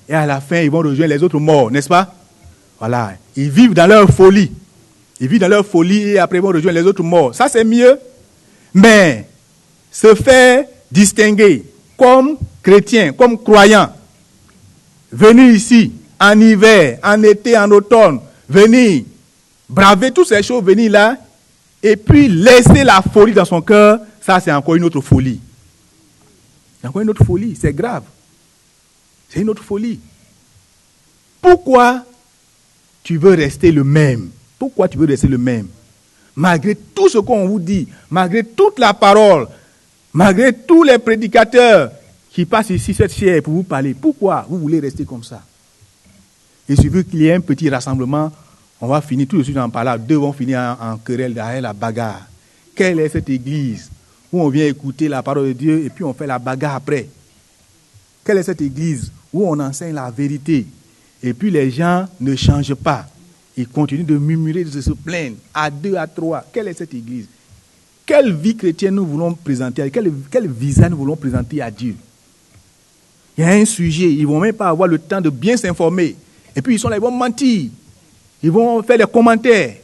S3: Et à la fin, ils vont rejoindre les autres morts, n'est-ce pas? Voilà. Ils vivent dans leur folie. Ils vivent dans leur folie et après ils vont rejoindre les autres morts. Ça, c'est mieux. Mais se faire distinguer comme chrétien, comme croyant, venir ici en hiver, en été, en automne, venir braver toutes ces choses, venir là, et puis laisser la folie dans son cœur, ça c'est encore une autre folie. C'est encore une autre folie, c'est grave. C'est une autre folie. Pourquoi tu veux rester le même? Pourquoi tu veux rester le même? Malgré tout ce qu'on vous dit, malgré toute la parole, malgré tous les prédicateurs qui passent ici cette chair pour vous parler, pourquoi vous voulez rester comme ça? Il suffit qu'il y ait un petit rassemblement, on va finir tout de suite en parlant, deux vont finir en querelle derrière la bagarre. Quelle est cette église où on vient écouter la parole de Dieu et puis on fait la bagarre après? Quelle est cette église où on enseigne la vérité et puis les gens ne changent pas? Ils continuent de murmurer, de se plaindre à deux, à trois. Quelle est cette église? Quelle vie chrétienne nous voulons présenter? Quel visage nous voulons présenter à Dieu? Il y a un sujet, ils ne vont même pas avoir le temps de bien s'informer. Et puis ils sont là, ils vont mentir. Ils vont faire des commentaires.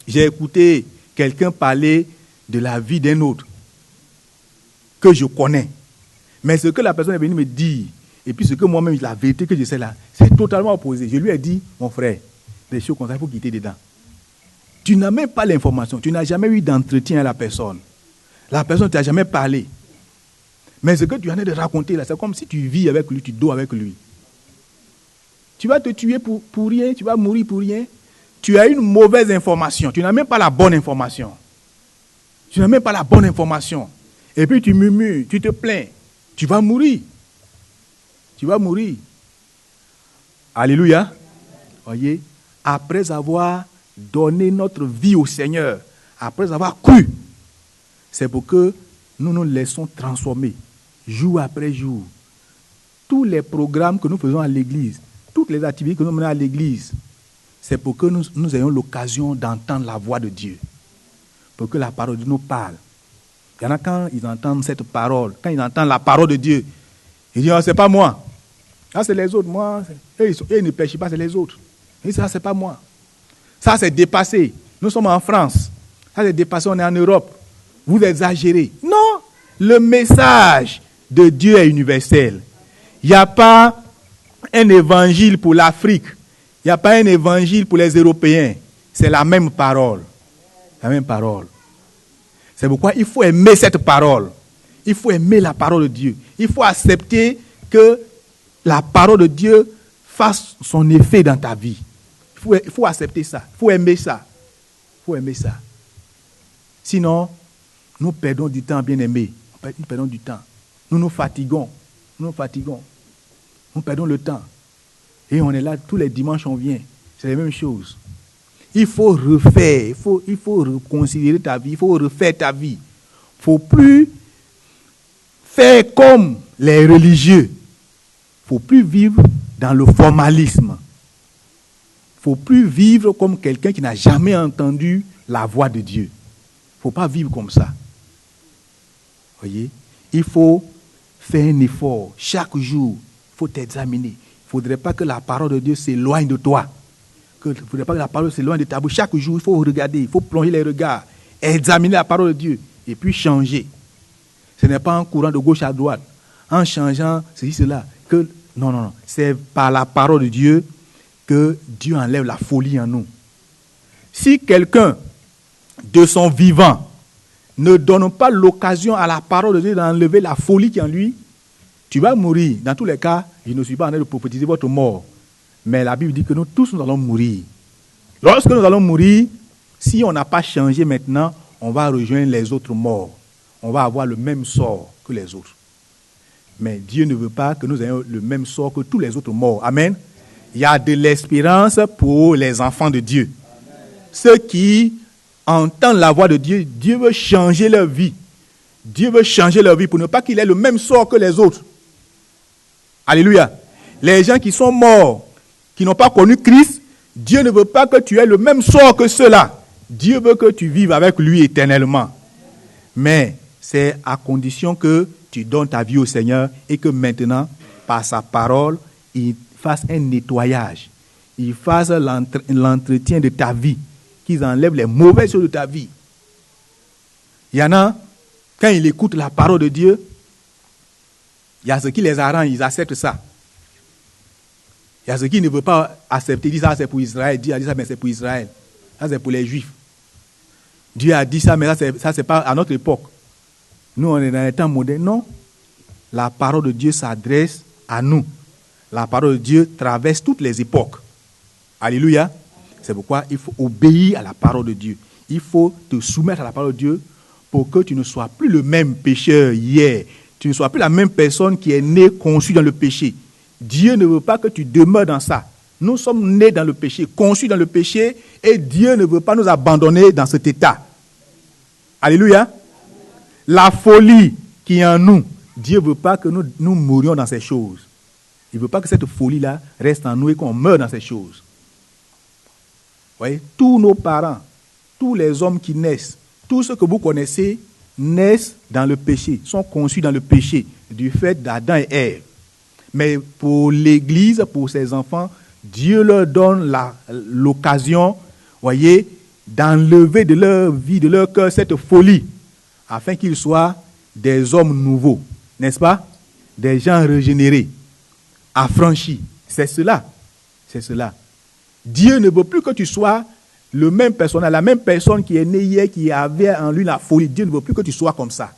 S3: J'ai écouté quelqu'un parler de la vie d'un autre que je connais. Mais ce que la personne est venue me dire, et puis ce que moi-même, la vérité que je sais là, c'est totalement opposé. Je lui ai dit, mon frère, des choses comme ça, il faut quitter dedans. Tu n'as même pas l'information. Tu n'as jamais eu d'entretien avec la personne. La personne ne t'a jamais parlé. Mais ce que tu en es de raconter là, c'est comme si tu vis avec lui, tu dors avec lui. Tu vas te tuer pour rien, tu vas mourir pour rien. Tu as une mauvaise information. Tu n'as même pas la bonne information. Et puis tu murmures, tu te plains. Tu vas mourir. Alléluia. Voyez, après avoir donné notre vie au Seigneur, après avoir cru, c'est pour que nous nous laissons transformer, jour après jour. Tous les programmes que nous faisons à l'église, toutes les activités que nous menons à l'église, c'est pour que nous ayons l'occasion d'entendre la voix de Dieu, pour que la parole de Dieu nous parle. Il y en a quand ils entendent cette parole, quand ils entendent la parole de Dieu, ils disent, oh, c'est pas moi. Ça, c'est les autres. Moi, ils ne pêchent pas, c'est les autres. Et ça, c'est pas moi. Ça, c'est dépassé. Nous sommes en France. Ça, c'est dépassé, on est en Europe. Vous exagérez. Non, le message de Dieu est universel. Il n'y a pas un évangile pour l'Afrique. Il n'y a pas un évangile pour les Européens. C'est la même parole. La même parole. C'est pourquoi il faut aimer cette parole. Il faut aimer la parole de Dieu. Il faut accepter que la parole de Dieu fasse son effet dans ta vie. Il faut accepter ça. Il faut aimer ça. Il faut aimer ça. Sinon, nous perdons du temps, bien-aimés. Nous perdons du temps. Nous nous fatiguons. Nous perdons le temps. Et on est là, tous les dimanches, on vient. C'est la même chose. Il faut refaire. Il faut reconsidérer ta vie. Il faut refaire ta vie. Il ne faut plus faire comme les religieux. Il ne faut plus vivre dans le formalisme. Il ne faut plus vivre comme quelqu'un qui n'a jamais entendu la voix de Dieu. Il ne faut pas vivre comme ça. Voyez? Il faut faire un effort. Chaque jour, il faut t'examiner. Il ne faudrait pas que la parole de Dieu s'éloigne de toi. Il ne faudrait pas que la parole s'éloigne de ta bouche. Chaque jour, il faut regarder, il faut plonger les regards, examiner la parole de Dieu et puis changer. Ce n'est pas en courant de gauche à droite, en changeant ceci, cela. Non. C'est par la parole de Dieu que Dieu enlève la folie en nous. Si quelqu'un de son vivant ne donne pas l'occasion à la parole de Dieu d'enlever la folie qui est en lui, tu vas mourir. Dans tous les cas, je ne suis pas en train de prophétiser votre mort. Mais la Bible dit que nous tous, nous allons mourir. Lorsque nous allons mourir, si on n'a pas changé maintenant, on va rejoindre les autres morts. On va avoir le même sort que les autres. Mais Dieu ne veut pas que nous ayons le même sort que tous les autres morts. Amen. Il y a de l'espérance pour les enfants de Dieu. Ceux qui entendent la voix de Dieu, Dieu veut changer leur vie. Dieu veut changer leur vie pour ne pas qu'il ait le même sort que les autres. Alléluia. Les gens qui sont morts, qui n'ont pas connu Christ, Dieu ne veut pas que tu aies le même sort que ceux-là. Dieu veut que tu vives avec lui éternellement. Mais c'est à condition que tu donnes ta vie au Seigneur et que maintenant, par sa parole, il fasse un nettoyage. Il fasse l'entretien de ta vie. Qu'ils enlèvent les mauvaises choses de ta vie. Il y en a, quand ils écoutent la parole de Dieu, il y a ceux qui les arrangent, ils acceptent ça. Il y a ceux qui ne veulent pas accepter, ils disent ça c'est pour Israël. Dieu a dit ça, mais c'est pour Israël. Ça c'est pour les Juifs. Dieu a dit ça, mais ça c'est pas à notre époque. Nous on est dans les temps modernes. Non. La parole de Dieu s'adresse à nous. La parole de Dieu traverse toutes les époques. Alléluia. C'est pourquoi il faut obéir à la parole de Dieu. Il faut te soumettre à la parole de Dieu pour que tu ne sois plus le même pécheur hier. Tu ne sois plus la même personne qui est née, conçue dans le péché. Dieu ne veut pas que tu demeures dans ça. Nous sommes nés dans le péché, conçus dans le péché, et Dieu ne veut pas nous abandonner dans cet état. Alléluia. La folie qui est en nous, Dieu ne veut pas que nous mourions dans ces choses. Il ne veut pas que cette folie-là reste en nous et qu'on meure dans ces choses. Vous voyez, tous nos parents, tous les hommes qui naissent, tous ceux que vous connaissez, naissent dans le péché, sont conçus dans le péché, du fait d'Adam et Ève. Mais pour l'Église, pour ses enfants, Dieu leur donne l'occasion, voyez, d'enlever de leur vie, de leur cœur, cette folie, afin qu'ils soient des hommes nouveaux, n'est-ce pas? Des gens régénérés, affranchis. C'est cela. C'est cela. Dieu ne veut plus que tu sois le même personnage, la même personne qui est née hier, qui avait en lui la folie. Dieu ne veut plus que tu sois comme ça.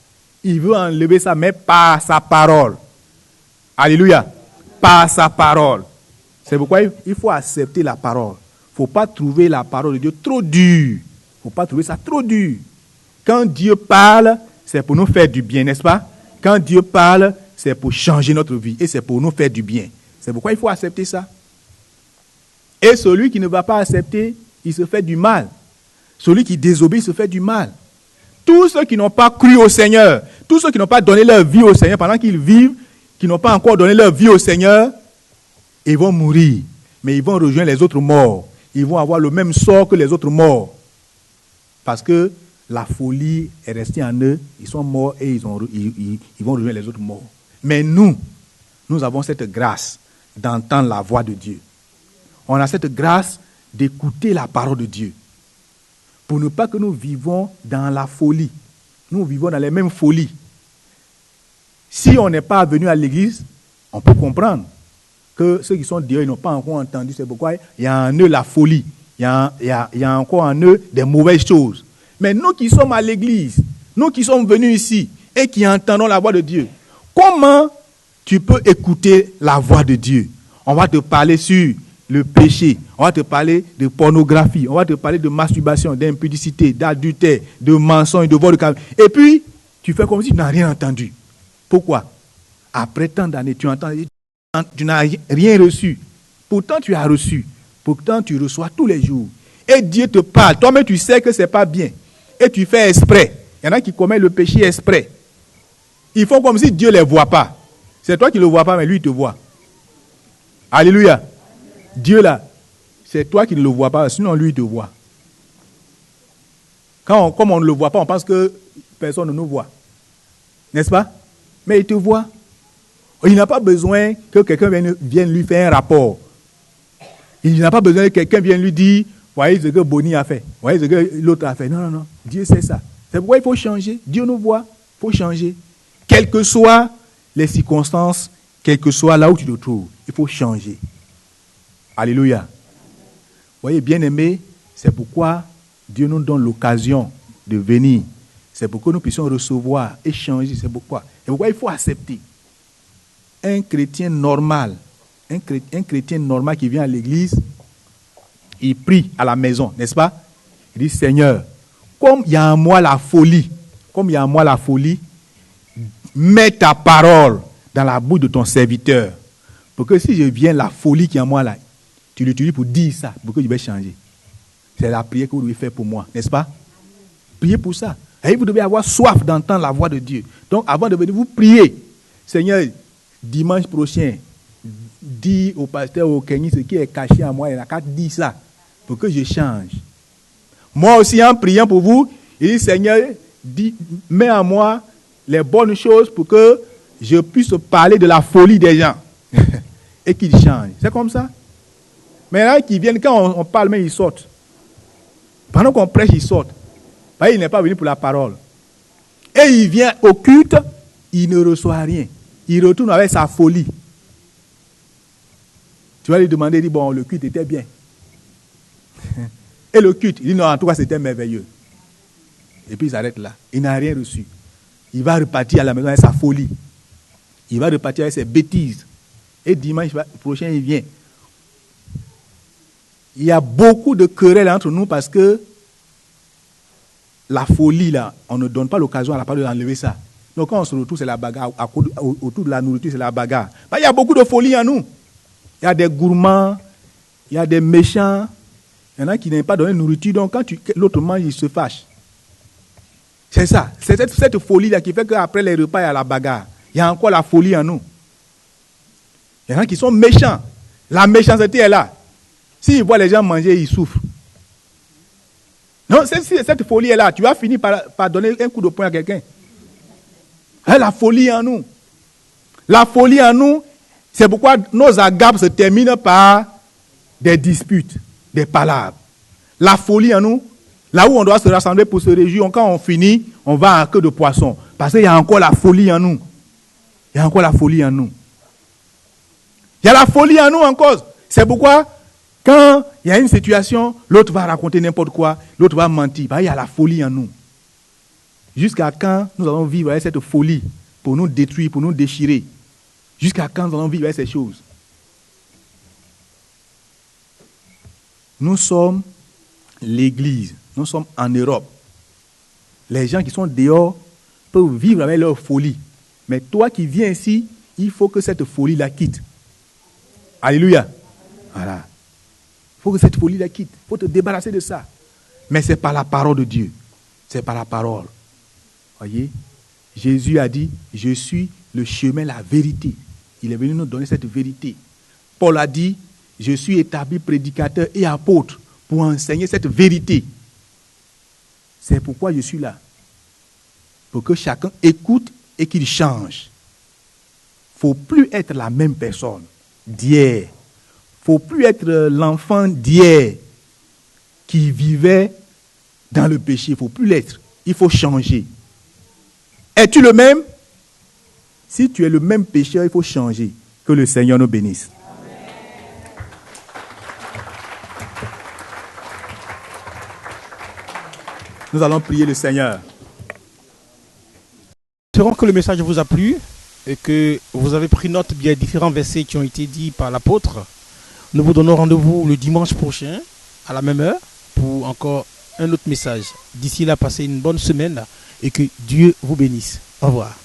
S3: Il veut enlever ça, mais par sa parole. Alléluia. Par sa parole. C'est pourquoi il faut accepter la parole. Il ne faut pas trouver la parole de Dieu trop dure. Il ne faut pas trouver ça trop dur. Quand Dieu parle, c'est pour nous faire du bien, n'est-ce pas? Quand Dieu parle, c'est pour changer notre vie et c'est pour nous faire du bien. C'est pourquoi il faut accepter ça. Et celui qui ne va pas accepter, il se fait du mal. Celui qui désobéit se fait du mal. Tous ceux qui n'ont pas cru au Seigneur, tous ceux qui n'ont pas donné leur vie au Seigneur pendant qu'ils vivent, qui n'ont pas encore donné leur vie au Seigneur, ils vont mourir. Mais ils vont rejoindre les autres morts. Ils vont avoir le même sort que les autres morts. Parce que la folie est restée en eux. Ils sont morts et ils vont rejoindre les autres morts. Mais nous avons cette grâce d'entendre la voix de Dieu. On a cette grâce d'écouter la parole de Dieu. Pour ne pas que nous vivons dans la folie. Nous vivons dans les mêmes folies. Si on n'est pas venu à l'église, on peut comprendre que ceux qui sont dehors, ils n'ont pas encore entendu. C'est pourquoi il y a en eux la folie. Il y a encore en eux des mauvaises choses. Mais nous qui sommes à l'église, nous qui sommes venus ici et qui entendons la voix de Dieu, comment tu peux écouter la voix de Dieu? On va te parler sur le péché. On va te parler de pornographie. On va te parler de masturbation, d'impudicité, d'adultère, de mensonge, de vol de calme. Et puis, tu fais comme si tu n'as rien entendu. Pourquoi? Après tant d'années, tu n'as rien reçu. Pourtant, tu as reçu. Pourtant, tu reçois tous les jours. Et Dieu te parle. Toi-même, tu sais que ce n'est pas bien. Et tu fais exprès. Il y en a qui commettent le péché exprès. Ils font comme si Dieu ne les voit pas. C'est toi qui ne le vois pas, mais lui, il te voit. Alléluia. Dieu là, c'est toi qui ne le vois pas, sinon lui, il te voit. Comme on ne le voit pas, on pense que personne ne nous voit. N'est-ce pas? Mais il te voit. Il n'a pas besoin que quelqu'un vienne lui faire un rapport. Il n'a pas besoin que quelqu'un vienne lui dire, voyez ce que Bonnie a fait, voyez ce que l'autre a fait. Non, non, non. Dieu sait ça. C'est pourquoi il faut changer. Dieu nous voit. Il faut changer. Quelles que soient les circonstances, quel que soit là où tu te trouves, il faut changer. Alléluia. Vous voyez, bien-aimés, c'est pourquoi Dieu nous donne l'occasion de venir. C'est pour que nous puissions recevoir et changer. C'est pourquoi il faut accepter. Un chrétien normal, un chrétien normal qui vient à l'église, il prie à la maison, n'est-ce pas? Il dit, Seigneur, comme il y a en moi la folie, mets ta parole dans la bouche de ton serviteur. Pour que si je viens, la folie qui est en moi là, tu l'utilises pour dire ça, pour que je vais changer. C'est la prière que vous devez faire pour moi, n'est-ce pas? Priez pour ça. Et vous devez avoir soif d'entendre la voix de Dieu. Donc avant de venir, vous priez. Seigneur, dimanche prochain, dis au pasteur au Kenya ce qui est caché en moi, il n'a qu'à dire ça, pour que je change. Moi aussi, en priant pour vous, il dit, Seigneur, mets en moi les bonnes choses pour que je puisse parler de la folie des gens. Et qu'ils changent. C'est comme ça. Mais là, qui viennent, quand on parle, mais ils sortent. Pendant qu'on prêche, ils sortent. Il n'est pas venu pour la parole. Et il vient au culte, il ne reçoit rien. Il retourne avec sa folie. Tu vas lui demander, il dit, bon, le culte était bien. Et le culte, il dit, non, en tout cas, c'était merveilleux. Et puis il s'arrête là. Il n'a rien reçu. Il va repartir à la maison avec sa folie. Il va repartir avec ses bêtises. Et dimanche prochain, il vient. Il y a beaucoup de querelles entre nous parce que la folie, là, on ne donne pas l'occasion à la parole d'enlever ça. Donc quand on se retrouve, c'est la bagarre. Autour de la nourriture, c'est la bagarre. Il y a beaucoup de folie en nous. Il y a des gourmands, il y a des méchants. Il y en a qui n'aiment pas donner de nourriture. Donc quand l'autre mange, il se fâche. C'est ça. C'est cette folie-là qui fait qu'après les repas, il y a la bagarre. Il y a encore la folie en nous. Il y en a qui sont méchants. La méchanceté est là. S'ils voient les gens manger, ils souffrent. Non, cette folie est là. Tu vas finir par donner un coup de poing à quelqu'un. La folie en nous. La folie en nous, c'est pourquoi nos agapes se terminent par des disputes, des palabres. La folie en nous, là où on doit se rassembler pour se réjouir, quand on finit, on va en queue de poisson. Parce qu'il y a encore la folie en nous. Il y a encore la folie en nous. Il y a la folie en nous en cause. C'est pourquoi, quand il y a une situation, l'autre va raconter n'importe quoi, l'autre va mentir. Il y a la folie en nous. Jusqu'à quand nous allons vivre avec cette folie pour nous détruire, pour nous déchirer? Jusqu'à quand nous allons vivre avec ces choses? Nous sommes l'Église. Nous sommes en Europe. Les gens qui sont dehors peuvent vivre avec leur folie. Mais toi qui viens ici, il faut que cette folie la quitte. Alléluia. Voilà. Il faut que cette folie la quitte. Il faut te débarrasser de ça. Mais c'est par la parole de Dieu. C'est par la parole. Voyez, Jésus a dit, je suis le chemin, la vérité. Il est venu nous donner cette vérité. Paul a dit, je suis établi prédicateur et apôtre pour enseigner cette vérité. C'est pourquoi je suis là. Pour que chacun écoute et qu'il change. Il ne faut plus être la même personne d'hier. Il ne faut plus être l'enfant d'hier qui vivait dans le péché. Il ne faut plus l'être. Il faut changer. Es-tu le même? Si tu es le même pécheur, il faut changer. Que le Seigneur nous bénisse. Nous allons prier le Seigneur.
S1: Espérons que le message vous a plu. et que vous avez pris note des différents versets qui ont été dits par l'apôtre. Nous vous donnons rendez-vous le dimanche prochain à la même heure pour encore un autre message. D'ici là, passez une bonne semaine et que Dieu vous bénisse. Au revoir.